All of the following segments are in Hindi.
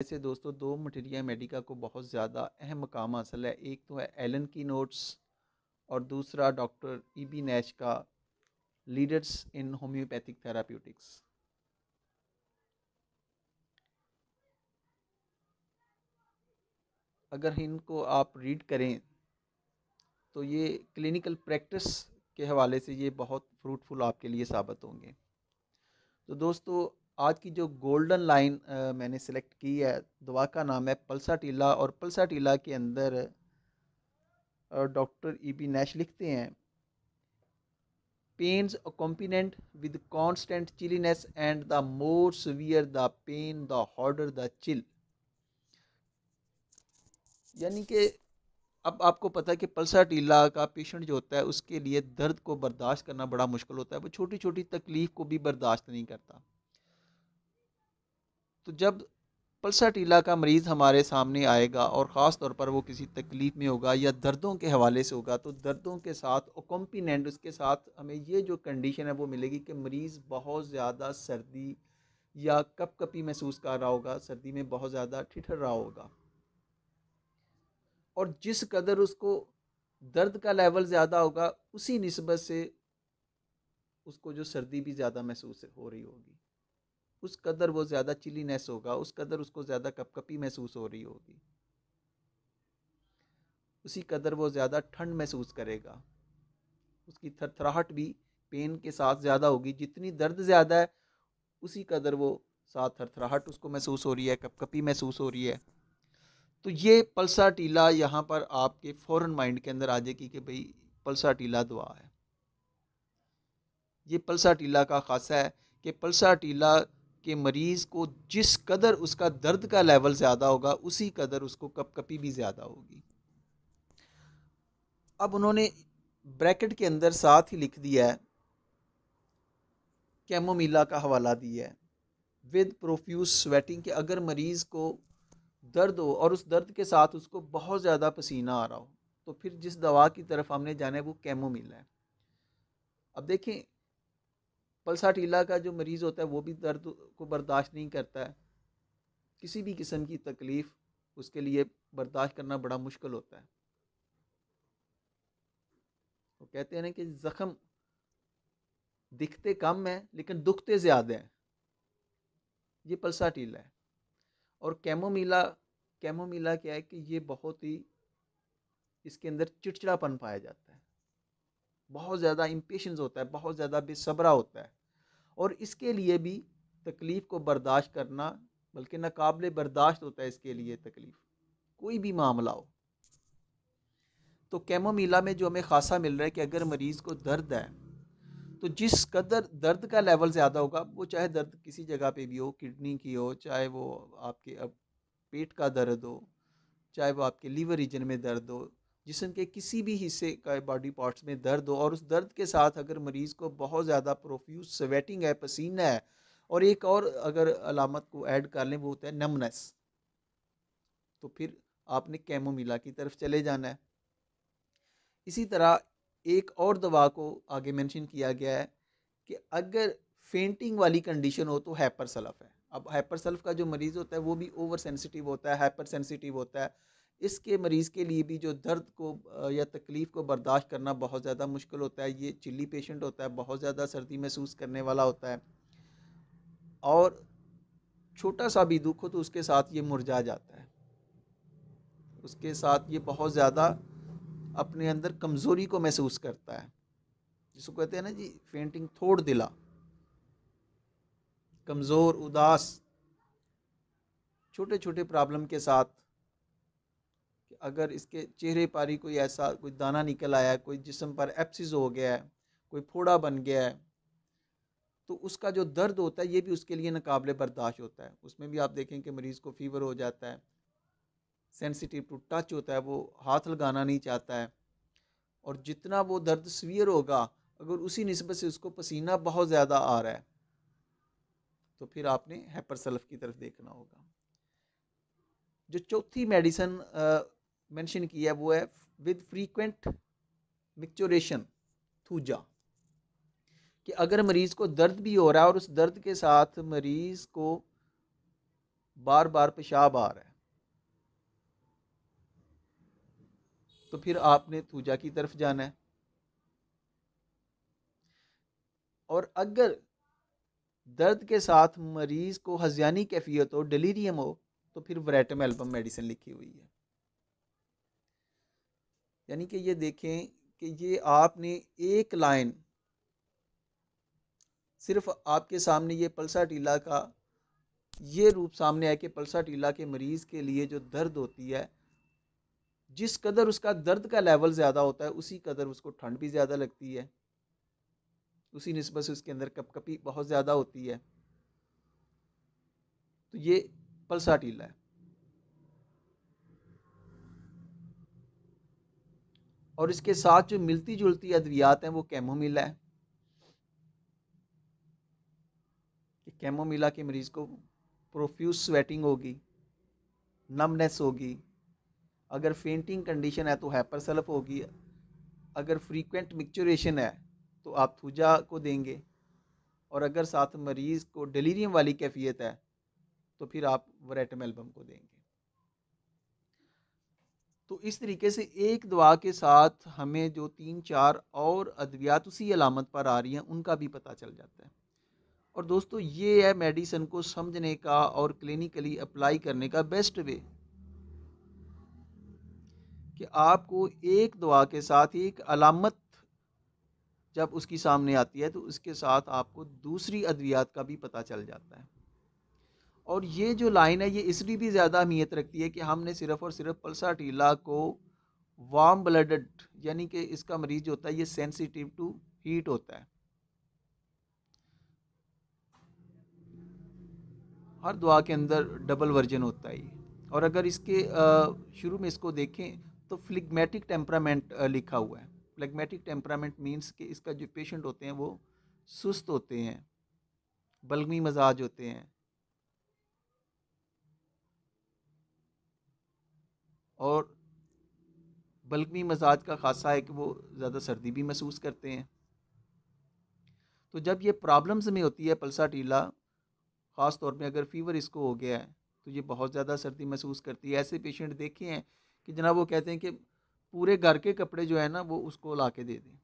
ऐसे दोस्तों दो मटेरिया मेडिका को बहुत ज़्यादा अहम मकाम हासिल है। एक तो है एलन की नोट्स और दूसरा डॉक्टर ईबी नैश का लीडर्स इन होम्योपैथिक थेराप्यूटिक्स। अगर इनको आप रीड करें तो ये क्लिनिकल प्रैक्टिस के हवाले से ये बहुत फ्रूटफुल आपके लिए साबित होंगे। तो दोस्तों आज की जो गोल्डन लाइन मैंने सेलेक्ट की है, दवा का नाम है पल्साटीला। और पल्साटीला के अंदर डॉक्टर ईबी नैश लिखते हैं, pains accompanied with constant chilliness, and the more severe the pain the harder the chill। यानी कि अब आपको पता है कि पल्साटीला का पेशेंट जो होता है उसके लिए दर्द को बर्दाश्त करना बड़ा मुश्किल होता है, वो छोटी छोटी तकलीफ को भी बर्दाश्त नहीं करता। तो जब पल्साटीला का मरीज़ हमारे सामने आएगा और ख़ास तौर पर वो किसी तकलीफ़ में होगा या दर्दों के हवाले से होगा, तो दर्दों के साथ अकम्पिनेंट उसके साथ हमें ये जो कंडीशन है वो मिलेगी कि मरीज़ बहुत ज़्यादा सर्दी या कपकपी महसूस कर रहा होगा, सर्दी में बहुत ज़्यादा ठिठुर रहा होगा। और जिस कदर उसको दर्द का लेवल ज़्यादा होगा उसी निस्बत से उसको जो सर्दी भी ज़्यादा महसूस हो रही होगी, उस कदर वो ज़्यादा चिलीनेस होगा, उस कदर उसको ज़्यादा कपकपी महसूस हो रही होगी, उसी कदर वो ज़्यादा ठंड महसूस करेगा, उसकी थरथराहट भी पेन के साथ ज़्यादा होगी। जितनी दर्द ज़्यादा है उसी कदर वो साथ थरथराहट उसको महसूस हो रही है, कपकपी महसूस हो रही है। तो ये पल्साटीला यहाँ पर आपके फ़ौरन माइंड के अंदर आ जाएगी कि भाई पल्साटीला दवा है। ये पल्साटीला का ख़ासा है कि पल्साटीला के मरीज़ को जिस कदर उसका दर्द का लेवल ज़्यादा होगा उसी कदर उसको कपकपी भी ज़्यादा होगी। अब उन्होंने ब्रैकेट के अंदर साथ ही लिख दिया है, कैमोमिला का हवाला दिया है विद प्रोफ्यूज स्वेटिंग, कि अगर मरीज़ को दर्द हो और उस दर्द के साथ उसको बहुत ज़्यादा पसीना आ रहा हो तो फिर जिस दवा की तरफ हमने जाना है वो कैमोमिला है। अब देखें, पल्साटीला का जो मरीज़ होता है वो भी दर्द को बर्दाश्त नहीं करता है, किसी भी किस्म की तकलीफ़ उसके लिए बर्दाश्त करना बड़ा मुश्किल होता है। वो कहते हैं ना कि ज़ख्म दिखते कम है लेकिन दुखते ज़्यादा हैं, ये पल्साटीला है। और कैमोमिला, कैमोमिला क्या है कि ये बहुत ही इसके अंदर चिड़चिड़ापन पाया जाता है, बहुत ज़्यादा इम्पेशंस होता है, बहुत ज़्यादा बेसब्रा होता है, और इसके लिए भी तकलीफ़ को बर्दाश्त करना बल्कि नाकाबिले बर्दाश्त होता है इसके लिए तकलीफ़, कोई भी मामला हो। तो कैमोमिला में जो हमें खासा मिल रहा है कि अगर मरीज़ को दर्द है तो जिस कदर दर्द का लेवल ज़्यादा होगा, वो चाहे दर्द किसी जगह पे भी हो, किडनी की हो, चाहे वो आपके अब पेट का दर्द हो, चाहे वो आपके लीवर रीजन में दर्द हो, जिस्म के किसी भी हिस्से का बॉडी पार्ट्स में दर्द हो, और उस दर्द के साथ अगर मरीज़ को बहुत ज़्यादा प्रोफ्यूज स्वेटिंग है, पसीना है, और एक और अगर अलामत को ऐड कर लें वो होता है नमनेस, तो फिर आपने कैमोमिला की तरफ चले जाना है। इसी तरह एक और दवा को आगे मेंशन किया गया है कि अगर फेंटिंग वाली कंडीशन हो तो हाइपर सल्फ है। अब हाइपर सल्फ का जो मरीज़ होता है वो भी ओवर सेंसिटिव होता है, हाइपर सेंसिटिव होता है। इसके मरीज़ के लिए भी जो दर्द को या तकलीफ़ को बर्दाश्त करना बहुत ज़्यादा मुश्किल होता है। ये चिल्ली पेशेंट होता है, बहुत ज़्यादा सर्दी महसूस करने वाला होता है, और छोटा सा भी दुख हो तो उसके साथ ये मुरझा जाता है, उसके साथ ये बहुत ज़्यादा अपने अंदर कमज़ोरी को महसूस करता है, जिसको कहते हैं ना जी फेंटिंग, थोड़ दिला, कमज़ोर, उदास, छोटे छोटे प्रॉब्लम के साथ। कि अगर इसके चेहरे पर ही कोई ऐसा कोई दाना निकल आया है, कोई जिस्म पर एप्सिस हो गया है, कोई फोड़ा बन गया है, तो उसका जो दर्द होता है ये भी उसके लिए नाकाबिले बर्दाश्त होता है। उसमें भी आप देखें कि मरीज़ को फीवर हो जाता है, सेंसिटिव टू टच होता है, वो हाथ लगाना नहीं चाहता है, और जितना वो दर्द सीवियर होगा, अगर उसी निस्बत से उसको पसीना बहुत ज़्यादा आ रहा है तो फिर आपने हाइपरसल्फ की तरफ देखना होगा। जो चौथी मेडिसिन मेंशन की है वो है विद फ्रीक्वेंट मिक्चोरेशन, थूजा, कि अगर मरीज़ को दर्द भी हो रहा है और उस दर्द के साथ मरीज़ को बार बार पेशाब आ रहा है, तो फिर आपने थूजा की तरफ जाना है। और अगर दर्द के साथ मरीज को हज़ियानी कैफियत हो, डिलीरियम हो, तो फिर वरेटम एल्बम मेडिसिन लिखी हुई है। यानी कि ये देखें कि ये आपने एक लाइन सिर्फ आपके सामने ये पल्साटीला का ये रूप सामने आए कि पल्साटीला के मरीज के लिए जो दर्द होती है, जिस कदर उसका दर्द का लेवल ज़्यादा होता है उसी कदर उसको ठंड भी ज़्यादा लगती है, उसी निस्बत से उसके अंदर कपकपी बहुत ज़्यादा होती है। तो ये पल्साटीला है। और इसके साथ जो मिलती जुलती अद्वियात हैं वो कैमोमिला है। कि कैमोमिला के मरीज़ को प्रोफ्यूज स्वेटिंग होगी, नमनेस होगी, अगर फेंटिंग कंडीशन है तो हाइपरसल्फ होगी, अगर फ्रीक्वेंट मिक्चुरेशन है तो आप थूजा को देंगे, और अगर साथ मरीज़ को डिलीरियम वाली कैफियत है तो फिर आप वरेटम एल्बम को देंगे। तो इस तरीके से एक दवा के साथ हमें जो 3-4 और अद्वियात उसी अलामत पर आ रही हैं उनका भी पता चल जाता है। और दोस्तों ये है मेडिसिन को समझने का और क्लिनिकली अप्लाई करने का बेस्ट वे, कि आपको एक दवा के साथ एक अलामत जब उसकी सामने आती है तो उसके साथ आपको दूसरी अद्वियात का भी पता चल जाता है। और ये जो लाइन है ये इसलिए भी ज़्यादा अहमियत रखती है कि हमने सिर्फ और सिर्फ पल्साटीला को वार्म ब्लडेड, यानी कि इसका मरीज होता है ये सेंसिटिव टू हीट होता है। हर दवा के अंदर डबल वर्जन होता है ये। और अगर इसके शुरू में इसको देखें तो फ्लिग्मेटिक टेम्परामेंट लिखा हुआ है। फ्लिग्मेटिक टेम्परामेंट मीन्स कि इसका जो पेशेंट होते हैं वो सुस्त होते हैं, बल्गमी मजाज होते हैं, और बल्गमी मजाज का खासा है कि वो ज़्यादा सर्दी भी महसूस करते हैं। तो जब ये प्रॉब्लम्स में होती है पल्साटीला, ख़ास तौर पे अगर फ़ीवर इसको हो गया है तो ये बहुत ज़्यादा सर्दी महसूस करती है। ऐसे पेशेंट देखे हैं कि जनाब वो कहते हैं कि पूरे घर के कपड़े जो है ना वो उसको ला के दे दें,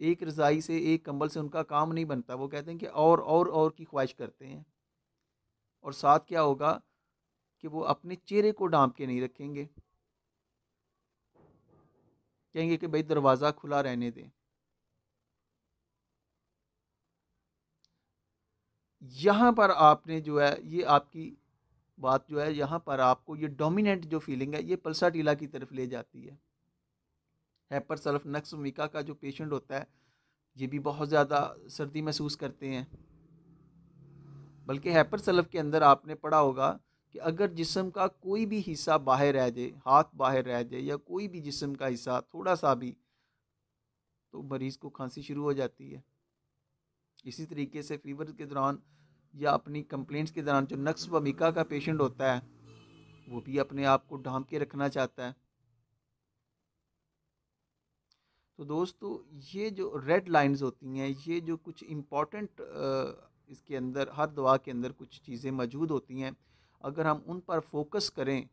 एक रज़ाई से एक कंबल से उनका काम नहीं बनता। वो कहते हैं कि और की ख्वाहिश करते हैं। और साथ क्या होगा कि वो अपने चेहरे को ढांप के नहीं रखेंगे, कहेंगे कि भाई दरवाज़ा खुला रहने दें। यहाँ पर आपने जो है ये आपकी बात जो है यहाँ पर आपको ये डोमिनेंट जो फीलिंग है ये पल्साटीला की तरफ ले जाती है। हैपर सल्फ नक्समिका का जो पेशेंट होता है ये भी बहुत ज़्यादा सर्दी महसूस करते हैं। बल्कि हैपर सल्फ के अंदर आपने पढ़ा होगा कि अगर जिस्म का कोई भी हिस्सा बाहर रह जाए, हाथ बाहर रह जाए या कोई भी जिस्म का हिस्सा थोड़ा सा भी, तो मरीज़ को खांसी शुरू हो जाती है। इसी तरीके से फीवर के दौरान या अपनी कंप्लेंट्स के दौरान जो नक्स व मिका का पेशेंट होता है वो भी अपने आप को ढांप के रखना चाहता है। तो दोस्तों ये जो रेड लाइंस होती हैं, ये जो कुछ इम्पॉर्टेंट इसके अंदर हर दवा के अंदर कुछ चीज़ें मौजूद होती हैं, अगर हम उन पर फोकस करें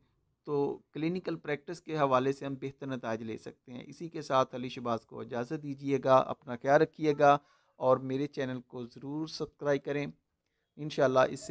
तो क्लिनिकल प्रैक्टिस के हवाले से हम बेहतर नताज ले सकते हैं। इसी के साथ अली शबाज को इजाज़त दीजिएगा, अपना ख्याल रखिएगा और मेरे चैनल को ज़रूर सब्सक्राइब करें। इंशाल्लाह इससे